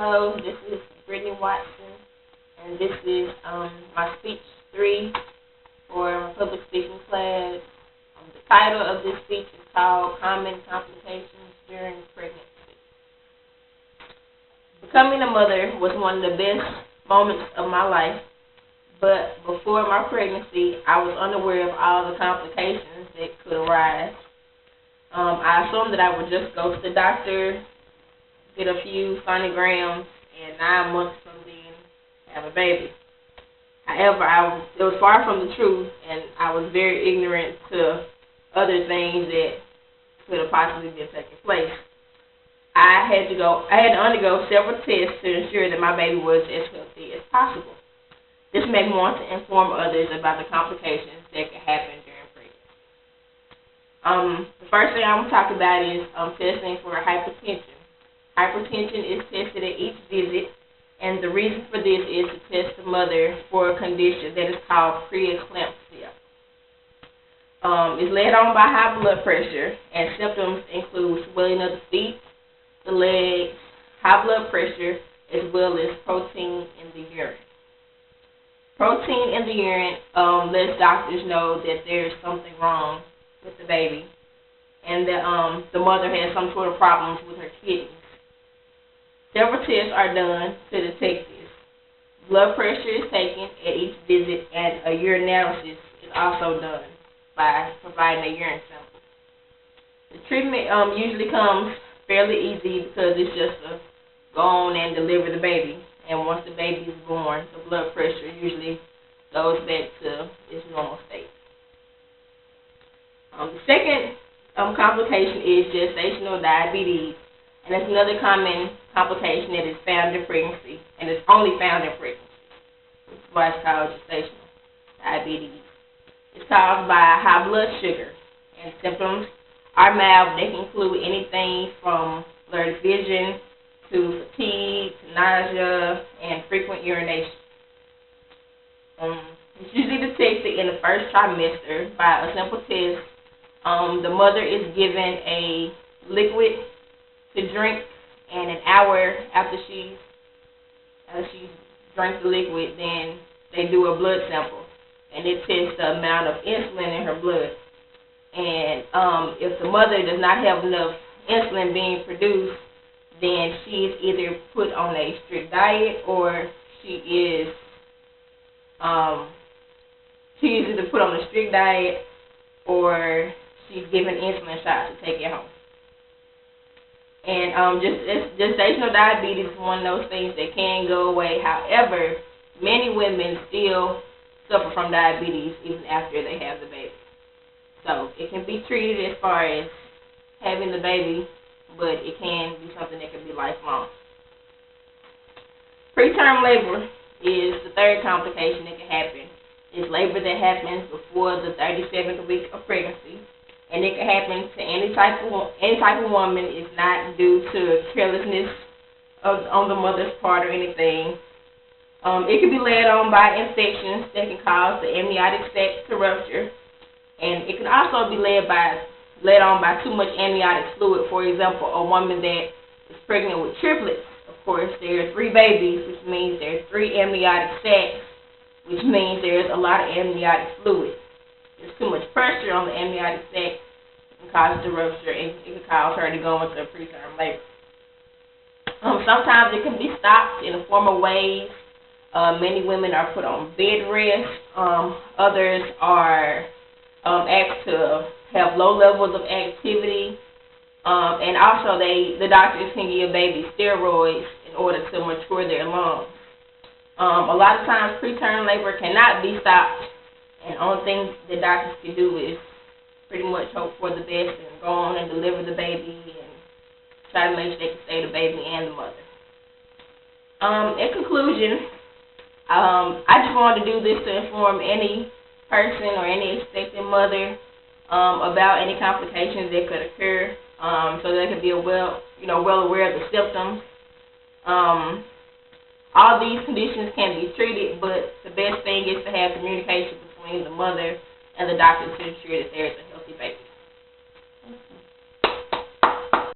Hello, this is Brittany Watson, and this is my speech 3 for my public speaking class. The title of this speech is called Common Complications During Pregnancy. Becoming a mother was one of the best moments of my life, but before my pregnancy, I was unaware of all the complications that could arise. I assumed that I would just go to the doctor, get a few sonograms, and 9 months from then have a baby. However, it was far from the truth, and I was very ignorant to other things that could have possibly been taking place. I had to undergo several tests to ensure that my baby was as healthy as possible. This made me want to inform others about the complications that could happen during pregnancy. The first thing I'm going to talk about is testing for hypertension. Hypertension is tested at each visit, and the reason for this is to test the mother for a condition that is called preeclampsia. It's led on by high blood pressure, and symptoms include swelling of the feet, the legs, high blood pressure, as well as protein in the urine. Protein in the urine lets doctors know that there is something wrong with the baby, and that the mother has some sort of problems with her kidneys. Several tests are done to detect this. Blood pressure is taken at each visit, and a urinalysis is also done by providing a urine sample. The treatment usually comes fairly easy because it's just to go on and deliver the baby. And once the baby is born, the blood pressure usually goes back to its normal state. The second complication is gestational diabetes. And it's another common complication that is found in pregnancy, and it's only found in pregnancy, which is why it's called gestational diabetes. It's caused by high blood sugar, and symptoms are mild. They can include anything from blurred vision to fatigue to nausea and frequent urination. It's usually detected in the first trimester by a simple test. The mother is given a liquid to drink, and an hour after she drinks the liquid, then they do a blood sample, and it tests the amount of insulin in her blood. And if the mother does not have enough insulin being produced, then she is either put on a strict diet, or she is either put on a strict diet, or she's given insulin shots to take it home. And gestational diabetes is one of those things that can go away. However, many women still suffer from diabetes even after they have the baby. So it can be treated as far as having the baby, but it can be something that can be lifelong. Preterm labor is the third complication that can happen. It's labor that happens before the 37th week of pregnancy. And it can happen to any type of woman. It's not due to carelessness on the mother's part or anything. It can be led on by infections that can cause the amniotic sac to rupture, and it can also be led on by too much amniotic fluid. For example, a woman that is pregnant with triplets. Of course, there are 3 babies, which means there are 3 amniotic sacs, which means there is a lot of amniotic fluid. There's too much pressure on the amniotic sac, it can cause it to rupture, and it can cause her to go into a preterm labor. Sometimes it can be stopped in the form of ways. Many women are put on bed rest. Others are asked to have low levels of activity. And also the doctors can give babies steroids in order to mature their lungs. A lot of times preterm labor cannot be stopped. And the only thing the doctors can do is pretty much hope for the best and go on and deliver the baby and try to make sure they can save the baby and the mother. In conclusion, I just wanted to do this to inform any person or any expectant mother about any complications that could occur, so they can be well aware of the symptoms. All these conditions can be treated, but the best thing is to have communication between the mother and the doctor to ensure that there is a healthy baby.